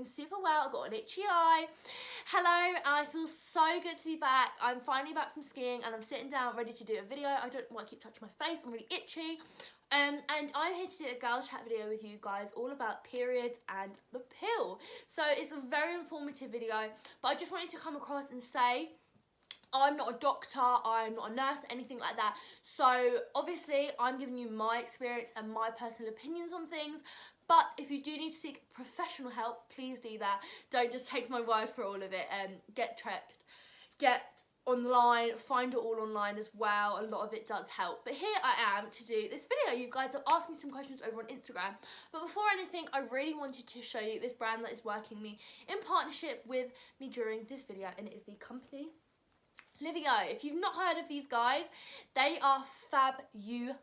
doing super well. I got an itchy eye. Hello, I feel so good to be back. I'm finally back from skiing and I'm sitting down ready to do a video. I don't want to keep touching my face, I'm really itchy. And I'm here to do a girl chat video with you guys all about periods and the pill. So it's a very informative video, but I just wanted to come across and say I'm not a doctor, I'm not a nurse, anything like that. So obviously I'm giving you my experience and my personal opinions on things. But if you do need to seek professional help, please do that. Don't just take my word for all of it and get checked. Get online, find it all online as well. A lot of it does help. But here I am to do this video. You guys have asked me some questions over on Instagram. But before anything, I really wanted to show you this brand that is working me in partnership with me during this video, and it is the company Lilova. If you've not heard of these guys, they are fabulous.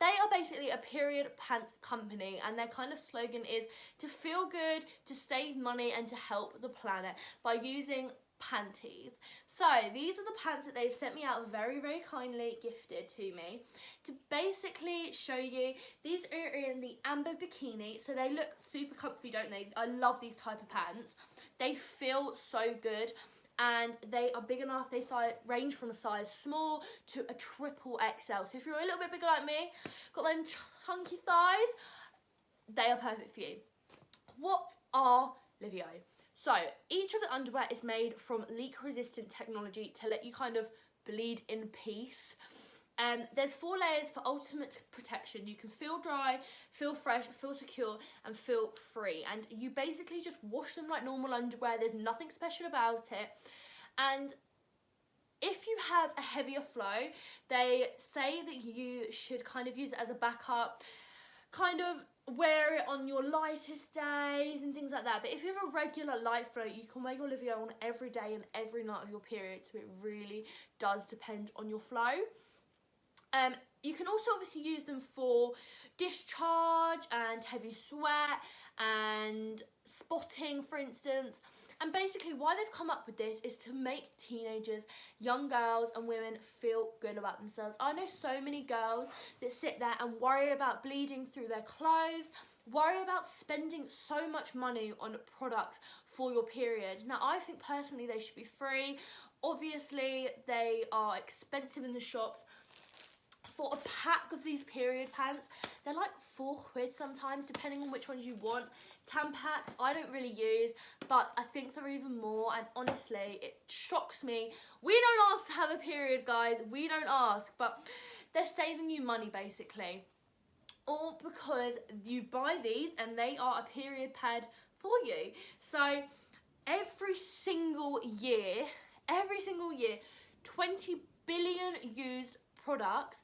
They are basically a period pants company, and their kind of slogan is to feel good, to save money, and to help the planet by using panties. So these are the pants that they've sent me out very, very kindly gifted to me to basically show you. These are in the amber bikini, so they look super comfy, don't they? I love these type of pants. They feel so good. And they are big enough. They range from a size small to a triple XL. So if you're a little bit bigger like me, got them chunky thighs, they are perfect for you. What are Lilova? So each of the underwear is made from leak-resistant technology to let you kind of bleed in peace. There's 4 layers for ultimate protection. You can feel dry, feel fresh, feel secure, and feel free. And you basically just wash them like normal underwear. There's nothing special about it. And if you have a heavier flow, they say that you should kind of use it as a backup, kind of wear it on your lightest days and things like that. But if you have a regular light flow, you can wear your Lilova on every day and every night of your period. So it really does depend on your flow. You can also obviously use them for discharge and heavy sweat and spotting, for instance. And basically why they've come up with this is to make teenagers, young girls and women feel good about themselves. I know so many girls that sit there and worry about bleeding through their clothes, worry about spending so much money on products for your period. Now I think personally they should be free. Obviously they are expensive in the shops. For a pack of these period pants, they're like £4 sometimes, depending on which ones you want. Tampons, I don't really use, but I think they're even more, and honestly, it shocks me. We don't ask to have a period, guys, we don't ask, but they're saving you money, basically. All because you buy these, and they are a period pad for you. So, every single year, 20 billion used products,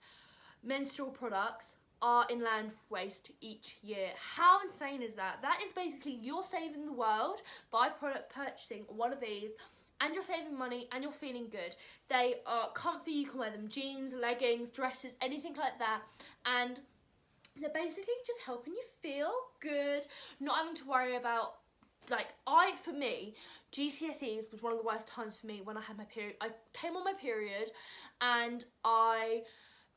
menstrual products, are in land waste each year. How insane is that? That is basically you're saving the world by purchasing one of these, and you're saving money and you're feeling good. They are comfy, you can wear them jeans, leggings, dresses, anything like that, and they're basically just helping you feel good, not having to worry about, like, for me, GCSEs was one of the worst times for me when I had my period. I came on my period and I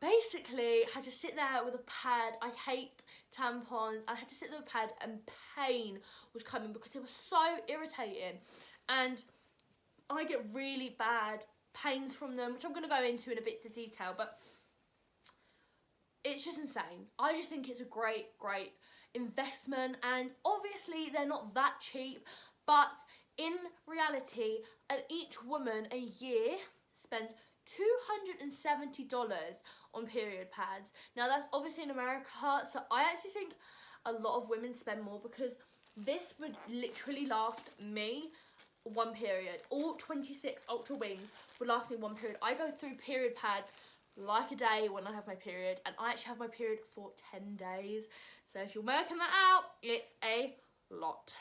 basically had to sit there with a pad. I hate tampons. I had to sit there with a pad and pain was coming because it was so irritating. And I get really bad pains from them, which I'm going to go into in a bit of detail, but it's just insane. I just think it's a great investment, and obviously they're not that cheap, but in reality, each woman a year spends $270 on period pads. Now that's obviously in America, so I actually think a lot of women spend more, because this would literally last me one period. All 26 Ultra Wings would last me one period. I go through period pads like a day when I have my period, and I actually have my period for 10 days. So if you're working that out, it's a lot.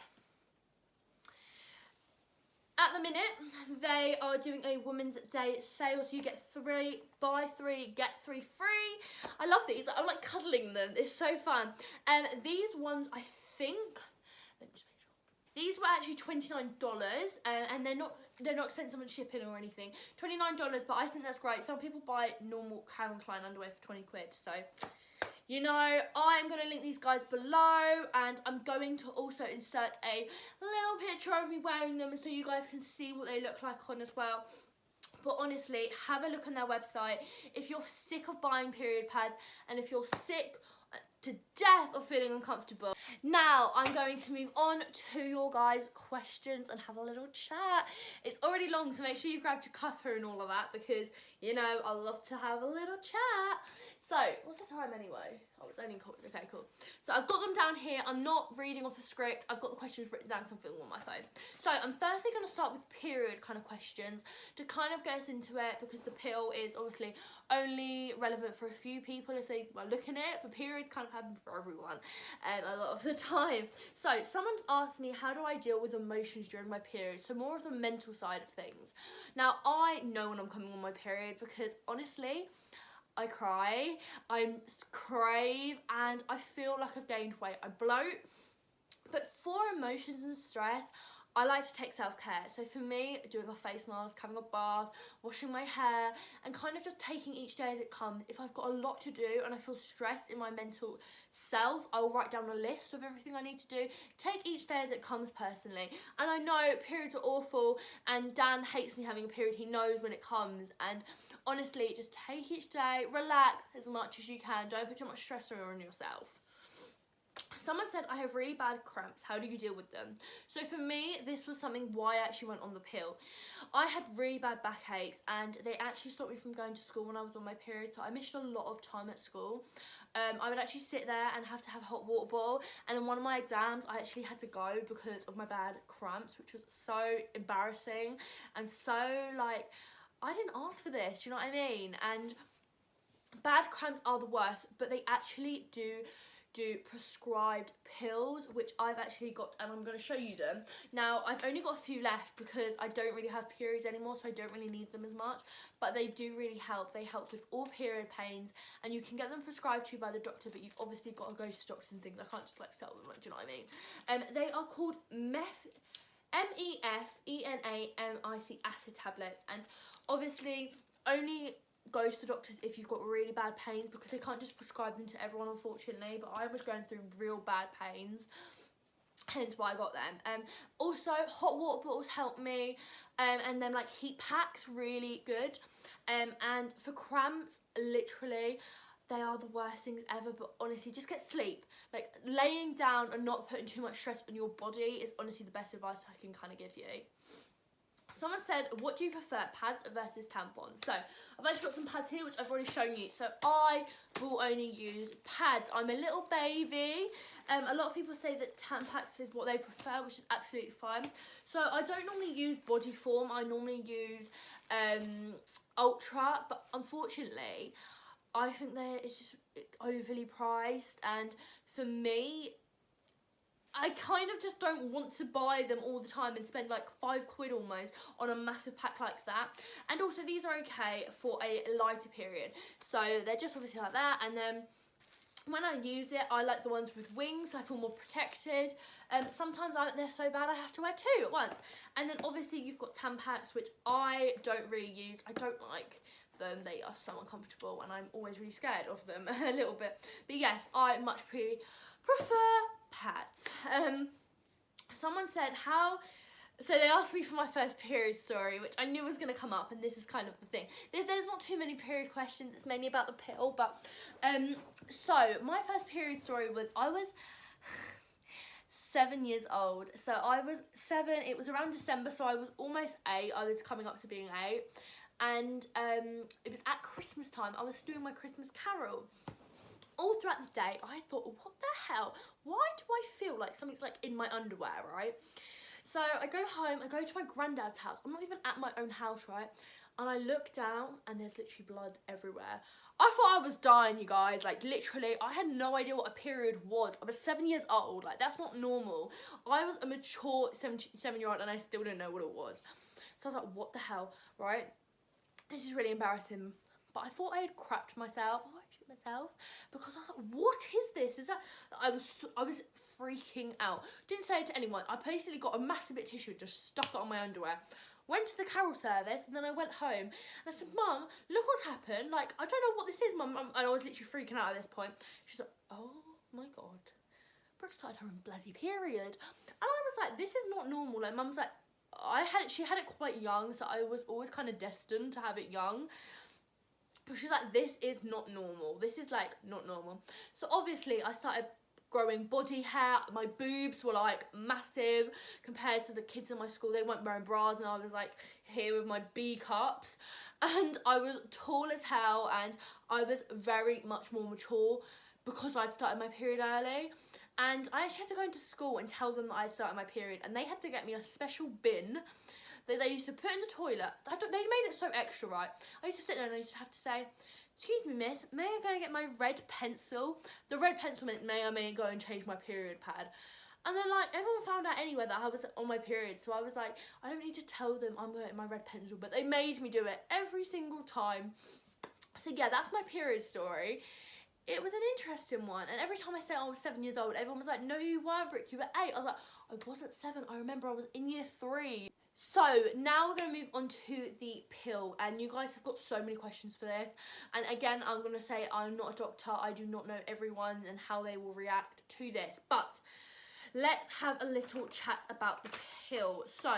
At the minute, they are doing a Women's Day sale, so you get 3, buy 3, get 3 free. I love these. I'm like cuddling them. It's so fun. These ones, I think, let me just make sure. These were actually $29, and they're not expensive on shipping or anything. $29, but I think that's great. Some people buy normal Calvin Klein underwear for 20 quid, so you know, I'm going to link these guys below, and I'm going to also insert a little picture of me wearing them so you guys can see what they look like on as well. But honestly, have a look on their website if you're sick of buying period pads and if you're sick to death of feeling uncomfortable. Now I'm going to move on to your guys' questions and have a little chat. It's already long, so make sure you grabbed your cuppa and all of that, because you know I love to have a little chat. So what's the time anyway? Oh, it's only cool. Okay, cool. So I've got them down here. I'm not reading off a script. I've got the questions written down because I'm filming on my phone. So I'm firstly going to start with period kind of questions to kind of get us into it, because the pill is obviously only relevant for a few people if they are looking at it, but periods kind of happen for everyone a lot of the time. So someone's asked me, how do I deal with emotions during my period? So more of the mental side of things. Now I know when I'm coming on my period, because honestly, I cry, I crave, and I feel like I've gained weight. I bloat. But for emotions and stress, I like to take self-care. So for me, doing a face mask, having a bath, washing my hair, and kind of just taking each day as it comes. If I've got a lot to do and I feel stressed in my mental self, I'll write down a list of everything I need to do. Take each day as it comes personally. And I know periods are awful, and Dan hates me having a period. He knows when it comes, and honestly, just take each day, relax as much as you can. Don't put too much stress on yourself. Someone said, I have really bad cramps. How do you deal with them? So for me, this was something why I actually went on the pill. I had really bad backaches, and they actually stopped me from going to school when I was on my period. So I missed a lot of time at school. I would actually sit there and have to have a hot water bottle. And in one of my exams, I actually had to go because of my bad cramps, which was so embarrassing and so like, I didn't ask for this, you know what I mean? And bad cramps are the worst, but they actually do prescribed pills, which I've actually got, and I'm going to show you them. Now, I've only got a few left because I don't really have periods anymore, so I don't really need them as much, but they do really help. They help with all period pains, and you can get them prescribed to you by the doctor, but you've obviously got to go to doctors and things. I can't just like sell them, like, do you know what I mean? They are called MEFENAMIC acid tablets, and obviously only go to the doctors if you've got really bad pains, because they can't just prescribe them to everyone, unfortunately. But I was going through real bad pains, hence why I got them. Also, hot water bottles help me, and then like heat packs, really good. And for cramps, literally, they are the worst things ever. But honestly, just get sleep. Like, laying down and not putting too much stress on your body is honestly the best advice I can kind of give you. Someone said, what do you prefer, pads versus tampons? So I've actually got some pads here, which I've already shown you. So I will only use pads. I'm a little baby. A lot of people say that Tampax is what they prefer, which is absolutely fine. So I don't normally use body form. I normally use Ultra, but unfortunately, I think that it's just overly priced. And for me, I kind of just don't want to buy them all the time and spend like £5 almost on a massive pack like that. And also, these are okay for a lighter period, so they're just obviously like that. And then when I use it, I like the ones with wings, so I feel more protected. Sometimes they're so bad I have to wear two at once. And then obviously you've got Tampax, which I don't really use. I don't like them. They are so uncomfortable, and I'm always really scared of them a little bit. But yes, I much prefer pads. Someone said, so they asked me for my first period story, which I knew was going to come up, and this is kind of the thing. There's not too many period questions, it's mainly about the pill, but so my first period story was, I was 7 years old. So I was 7, it was around December, so I was almost 8, I was coming up to being 8, and it was at Christmas time. I was doing my Christmas carol. All throughout the day, I thought, what the hell? Why do I feel like something's like in my underwear, right? So I go home, I go to my granddad's house. I'm not even at my own house, right? And I look down, and there's literally blood everywhere. I thought I was dying, you guys. Like, literally, I had no idea what a period was. I was 7 years old. Like, that's not normal. I was a mature 7-year-old, and I still didn't know what it was. So I was like, what the hell, right? This is really embarrassing. But I thought I had crapped myself. Oh, I shit myself. Because I was like, what is this? Is that... I was freaking out. Didn't say it to anyone. I basically got a massive bit of tissue and just stuck it on my underwear. went to the carol service, and then I went home and I said, Mum, look what's happened. Like, I don't know what this is, Mum. And I was literally freaking out at this point. She's like, oh my God, Brooke started her own bloody period. And I was like, this is not normal. Like, Mum's like, she had it quite young, so I was always kind of destined to have it young. But she's like, this is not normal. This is like not normal. So obviously I started growing body hair. My boobs were like massive compared to the kids in my school. They weren't wearing bras, and I was like here with my B cups, and I was tall as hell, and I was very much more mature because I'd started my period early. And I actually had to go into school and tell them that I'd started my period, and they had to get me a special bin that they used to put in the toilet. They made it so extra, right? I used to sit there and I used to have to say, excuse me, miss, may I go and get my red pencil? The red pencil meant may I may go and change my period pad. And then, like, everyone found out anyway that I was on my period, so I was like, I don't need to tell them I'm going to get my red pencil, but they made me do it every single time. So yeah, that's my period story. It was an interesting one, and every time I said I was 7 years old, everyone was like, no, you weren't, Brooke, you were 8. I was like, I wasn't 7, I remember I was in year 3. So now we're going to move on to the pill, and you guys have got so many questions for this. And again, I'm going to say I'm not a doctor. I do not know everyone and how they will react to this. But let's have a little chat about the pill. So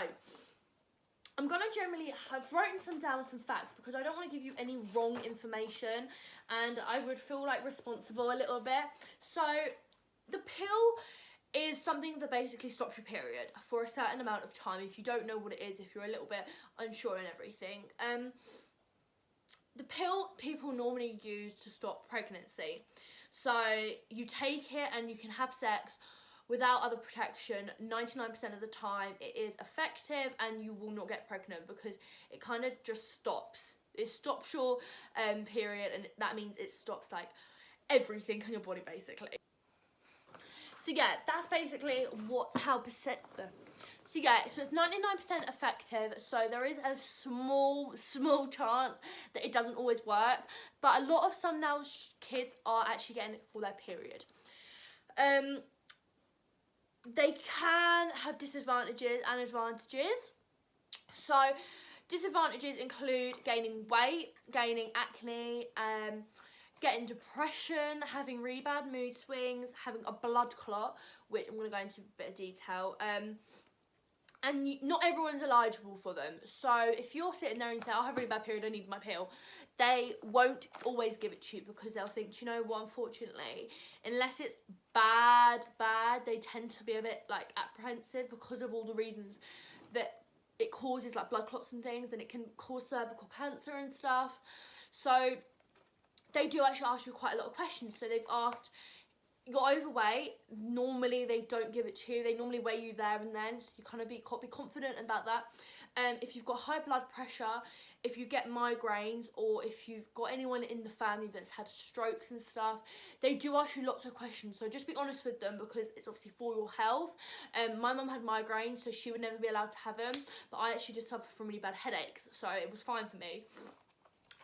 I'm going to generally have written down some facts because I don't want to give you any wrong information, and I would feel like responsible a little bit. So the pill is something that basically stops your period for a certain amount of time if you don't know what it is, if you're a little bit unsure and everything. The pill people normally use to stop pregnancy. So you take it and you can have sex without other protection. 99% of the time it is effective and you will not get pregnant because it kind of just stops. It stops your period, and that means it stops like everything in your body basically. So yeah, that's basically so it's 99% effective, so there is a small chance that it doesn't always work, but a lot of some now kids are actually getting it for their period. They can have disadvantages and advantages. So disadvantages include gaining weight, gaining acne, getting depression, having really bad mood swings, having a blood clot, which I'm going to go into a bit of detail, and not everyone's eligible for them. So if you're sitting there and you say, I have a really bad period, I need my pill, they won't always give it to you because they'll think, you know what, unfortunately, unless it's bad, they tend to be a bit like apprehensive because of all the reasons that it causes, like blood clots and things, and it can cause cervical cancer and stuff. So they do actually ask you quite a lot of questions. So they've asked, you're overweight, normally they don't give it to you. They normally weigh you there and then, so you kind of be confident about that. If you've got high blood pressure, if you get migraines, or if you've got anyone in the family that's had strokes and stuff, they do ask you lots of questions. So just be honest with them because it's obviously for your health. My mum had migraines, so she would never be allowed to have them, but I actually just suffer from really bad headaches, so it was fine for me.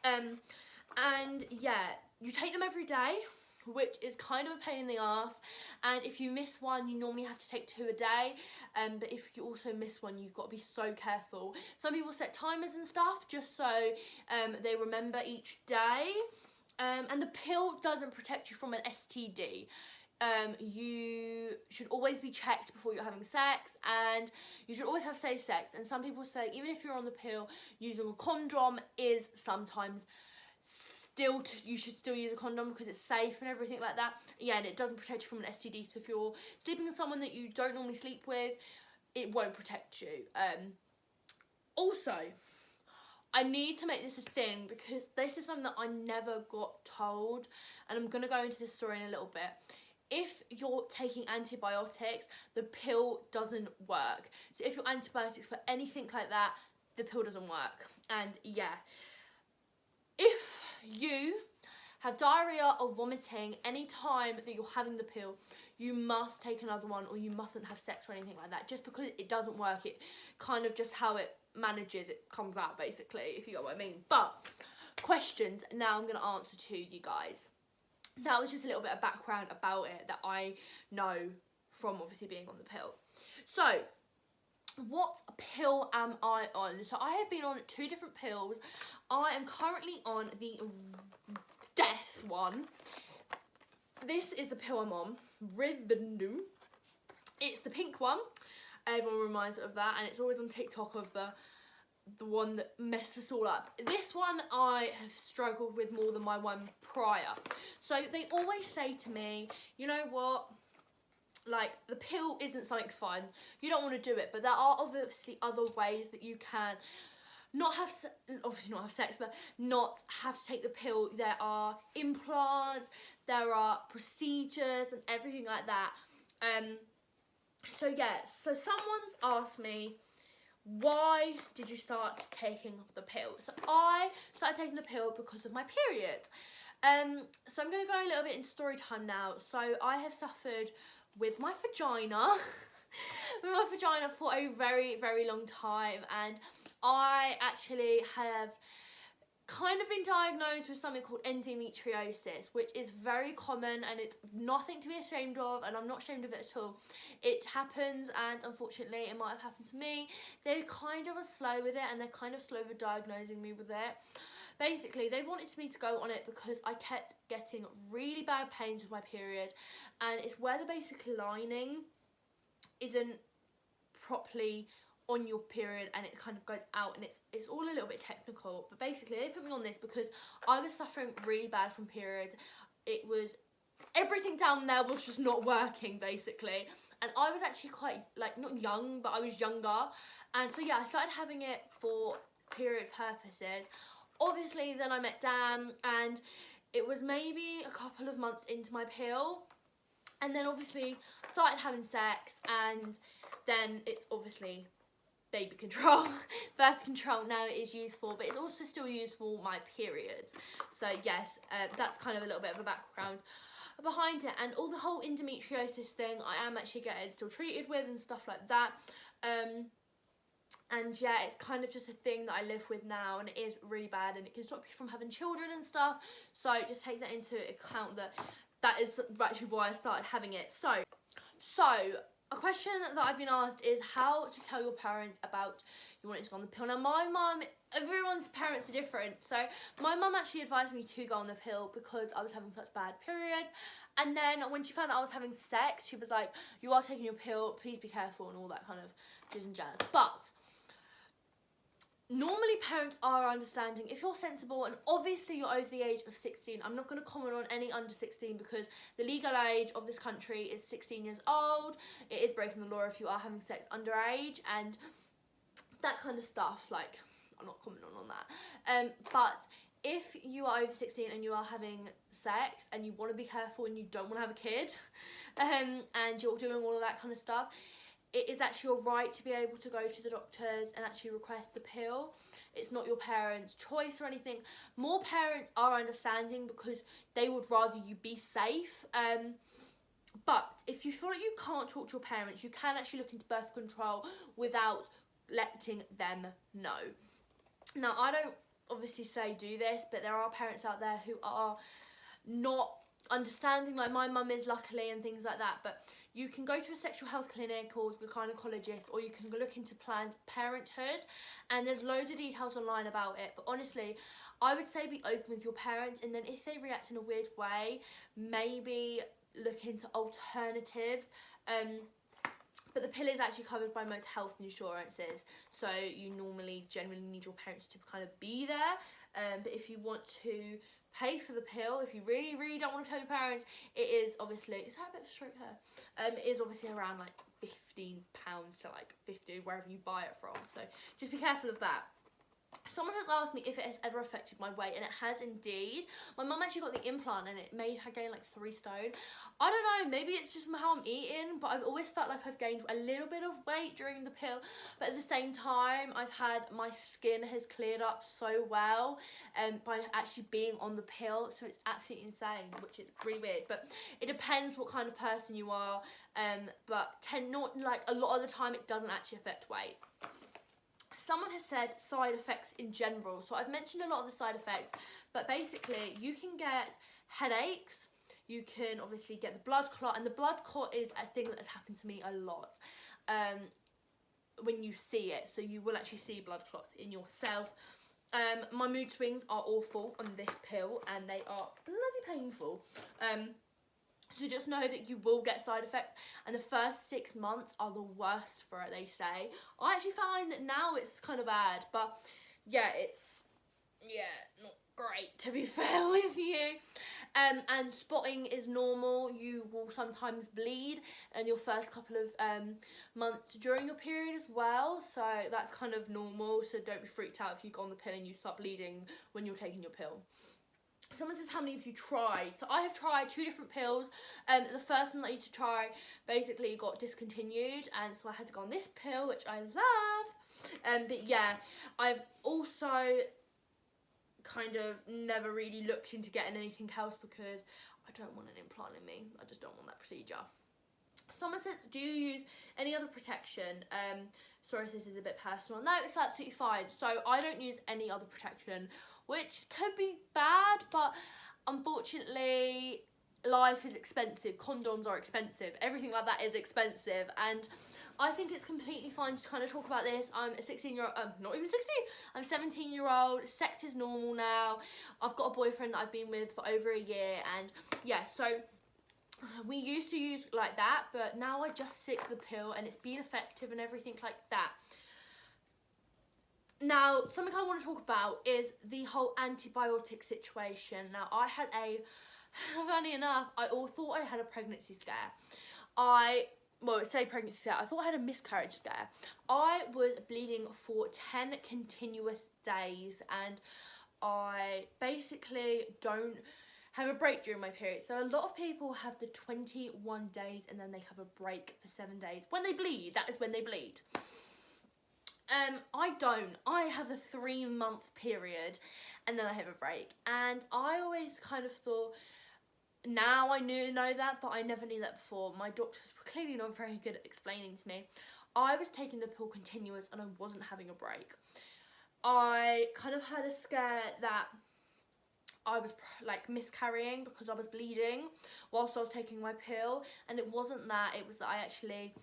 And yeah, you take them every day, which is kind of a pain in the ass, and if you miss one, you normally have to take 2 a day, but if you also miss one, you've got to be so careful. Some people set timers and stuff just so they remember each day, and the pill doesn't protect you from an STD. You should always be checked before you're having sex, and you should always have safe sex. And some people say even if you're on the pill, using a condom is sometimes you should still use a condom because it's safe and everything like that. Yeah, and it doesn't protect you from an STD. So if you're sleeping with someone that you don't normally sleep with, it won't protect you. Also, I need to make this a thing because this is something that I never got told, and I'm going to go into this story in a little bit. If you're taking antibiotics, the pill doesn't work. So if you're antibiotics for anything like that, the pill doesn't work. And yeah, if you have diarrhea or vomiting any time that you're having the pill, you must take another one, or you mustn't have sex or anything like that, just because it doesn't work. It kind of just how it manages, it comes out basically, if you get what I mean. But questions now I'm going to answer to you guys. That was just a little bit of background about it that I know from obviously being on the pill. So what pill am I on? So I have been on 2 different pills. I am currently on the death one. This is the pill I'm on, Rivendum. It's the pink one. Everyone reminds me of that, and it's always on TikTok of the one that messes us all up. This one I have struggled with more than my one prior. So they always say to me, you know what, like, the pill isn't something fun. You don't want to do it, but there are obviously other ways that you can obviously not have sex, but not have to take the pill. There are implants, there are procedures and everything like that. So yeah, so someone's asked me, why did you start taking the pill? So I started taking the pill because of my period. So I'm going to go a little bit in story time now. So I have suffered with my vagina, for a very, very long time, and I actually have kind of been diagnosed with something called endometriosis, which is very common and it's nothing to be ashamed of, and I'm not ashamed of it at all. It happens, and unfortunately it might have happened to me. They kind of are slow with it, and they're kind of slow with diagnosing me with it. Basically, they wanted me to go on it because I kept getting really bad pains with my period, and it's where the basic lining isn't properly on your period and it kind of goes out, and it's all a little bit technical. But basically they put me on this because I was suffering really bad from periods. It was, everything down there was just not working basically, and I was actually quite, like, not young, but I was younger, and so yeah, I started having it for period purposes. Obviously then I met Dan, and it was maybe a couple of months into my pill, and then obviously started having sex, and then it's obviously baby control, birth control now it is used for, but it's also still used for my periods. So yes, that's kind of a little bit of a background behind it, and all the whole endometriosis thing I am actually getting still treated with and stuff like that. And yeah, it's kind of just a thing that I live with now, and it is really bad, and it can stop you from having children and stuff. So just take that into account, that is actually why I started having it. So a question that I've been asked is how to tell your parents about you wanting to go on the pill. Now my mum, everyone's parents are different, so my mum actually advised me to go on the pill because I was having such bad periods, and then when she found out I was having sex, she was like, you are taking your pill, please be careful, and all that kind of jizz and jazz. But normally parents are understanding if you're sensible, and obviously you're over the age of 16. I'm not going to comment on any under 16 because the legal age of this country is 16 years old. It is breaking the law if you are having sex underage and that kind of stuff. Like, I'm not commenting on that. But if you are over 16 and you are having sex and you want to be careful and you don't want to have a kid, and you're doing all of that kind of stuff, it is actually your right to be able to go to the doctors and actually request the pill. It's not your parents' choice or anything. More parents are understanding because they would rather you be safe. But if you feel like you can't talk to your parents, you can actually look into birth control without letting them know. Now, I don't obviously say do this, but there are parents out there who are not understanding, like my mum is, luckily, and things like that. But you can go to a sexual health clinic or a gynecologist, or you can look into Planned Parenthood, and there's loads of details online about it. But honestly, I would say be open with your parents, and then if they react in a weird way, maybe look into alternatives. But the pill is actually covered by most health insurances, so you normally generally need your parents to kind of be there. But if you want to pay for the pill, if you really, really don't want to tell your parents, it is obviously, is that a bit of a stroke here? It is obviously around like £15 to like 50 wherever you buy it from, so just be careful of that. Someone has asked me if it has ever affected my weight, and it has indeed. My mum actually got the implant and it made her gain like 3 stone. I don't know, maybe it's just how I'm eating, but I've always felt like I've gained a little bit of weight during the pill, but at the same time I've had, my skin has cleared up so well by actually being on the pill, so it's absolutely insane, which is really weird. But it depends what kind of person you are, but not like a lot of the time it doesn't actually affect weight. Someone has said side effects in general. So I've mentioned a lot of the side effects, but basically you can get headaches, you can obviously get the blood clot, and the blood clot is a thing that has happened to me a lot. when you see it, so you will actually see blood clots in yourself. My mood swings are awful on this pill, and they are bloody painful. So just know that you will get side effects, and the first 6 months are the worst for it, they say. I actually find that now it's kind of bad, but yeah, it's, not great, to be fair with you. And spotting is normal. You will sometimes bleed in your first couple of months during your period as well, so that's kind of normal, so don't be freaked out if you go on the pill and you start bleeding when you're taking your pill. Someone says, how many have you tried? So I have tried 2 different pills. The first one that I used to try basically got discontinued, and so I had to go on this pill, which I love. But yeah, I've also kind of never really looked into getting anything else because I don't want an implant in me. I just don't want that procedure. Someone says, do you use any other protection? Sorry if this is a bit personal. No, it's absolutely fine. So I don't use any other protection, which could be bad, but unfortunately life is expensive. Condoms are expensive. Everything like that is expensive, and I think it's completely fine to kind of talk about this. I'm a 16-year-old, not even 16, I'm 17-year-old, sex is normal now. I've got a boyfriend that I've been with for over a year, and yeah, so we used to use like that, but now I just stick the pill, and it's been effective and everything like that. Now, something I want to talk about is the whole antibiotic situation. Now, I had funny enough, I thought I had a pregnancy scare. Well, say pregnancy scare, I thought I had a miscarriage scare. I was bleeding for 10 continuous days, and I basically don't have a break during my period. So a lot of people have the 21 days and then they have a break for 7 days. When they bleed, that is when they bleed. I don't. I have a 3-month period and then I have a break. And I always kind of thought, now I know that, but I never knew that before. My doctors were clearly not very good at explaining to me. I was taking the pill continuous and I wasn't having a break. I kind of had a scare that I was like miscarrying because I was bleeding whilst I was taking my pill, and it wasn't that, it was that I actually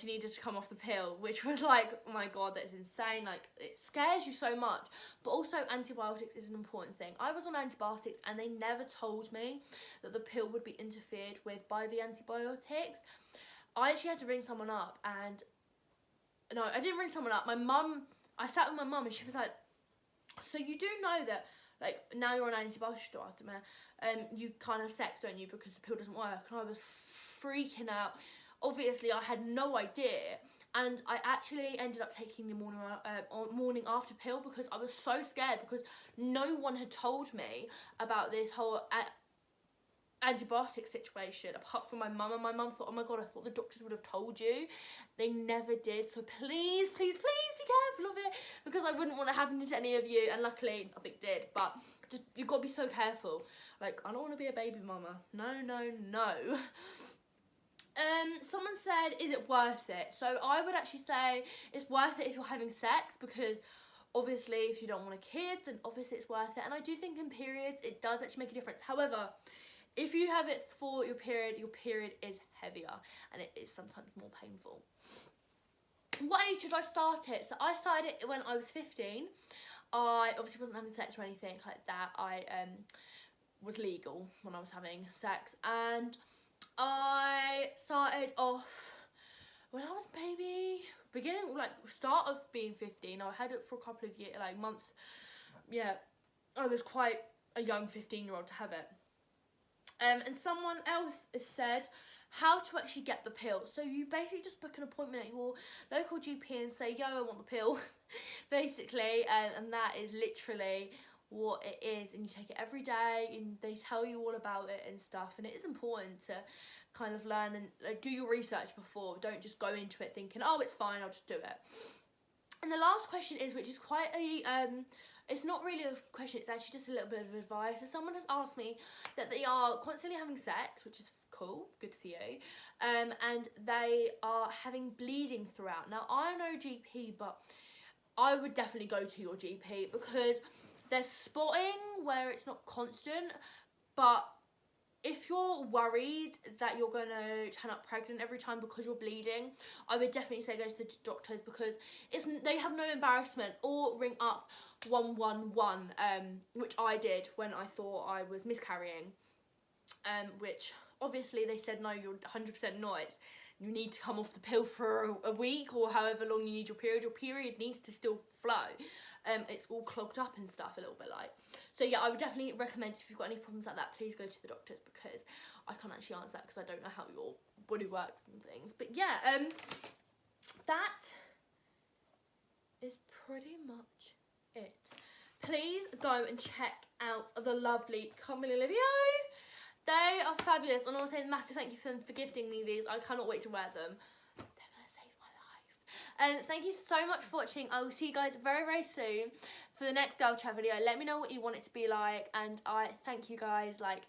needed to come off the pill, which was like, oh my god, that's insane. Like, it scares you so much. But also antibiotics is an important thing. I was on antibiotics and they never told me that the pill would be interfered with by the antibiotics. I actually had to ring someone up, and no, I didn't ring someone up. I sat with my mum and she was like, so you do know that, like, now you're on antibiotics, you can't have sex, don't you, because the pill doesn't work? And I was freaking out. Obviously, I had no idea, and I actually ended up taking the morning after pill because I was so scared, because no one had told me about this whole antibiotic situation apart from my mum, and my mum thought, oh my god, I thought the doctors would have told you. They never did, so please, please, please be careful of it, because I wouldn't want it happening to any of you, and luckily I think it did, but just, you've got to be so careful. Like, I don't want to be a baby mama. No, no, no. Someone said, is it worth it? So I would actually say it's worth it if you're having sex, because obviously if you don't want a kid, then obviously it's worth it. And I do think in periods it does actually make a difference. However, if you have it for your period is heavier and it is sometimes more painful. What age should I start it? So I started it when I was 15. I obviously wasn't having sex or anything like that. I was legal when I was having sex, and I started off when I was start of being 15. I had it for a couple of years, like months. Yeah, I was quite a young 15-year-old to have it. And someone else has said how to actually get the pill. So you basically just book an appointment at your local GP and say, yo, I want the pill, basically, and that is literally what it is. And you take it every day, and they tell you all about it and stuff, and it is important to kind of learn and do your research before. Don't just go into it thinking, oh, it's fine, I'll just do it. And the last question is, which is quite a it's not really a question, it's actually just a little bit of advice. So someone has asked me that they are constantly having sex, which is cool, good for you, and they are having bleeding throughout. Now, I'm no GP, but I would definitely go to your GP, because there's spotting where it's not constant, but if you're worried that you're going to turn up pregnant every time because you're bleeding, I would definitely say go to the doctors, because they have no embarrassment, or ring up 111, which I did when I thought I was miscarrying, which obviously they said no, you're 100% not. You need to come off the pill for a week or however long you need your period. Your period needs to still flow. It's all clogged up and stuff a little bit like. So yeah, I would definitely recommend, if you've got any problems like that, please go to the doctors, because I can't actually answer that because I don't know how your body works and things. But yeah, that is pretty much it. Please go and check out the lovely Comedy Olivia. They are fabulous, and I want to say a massive thank you for gifting me these. I cannot wait to wear them. They're going to save my life. Thank you so much for watching. I will see you guys very, very soon for the next girl chat video. Let me know what you want it to be like, and I thank you guys. Like,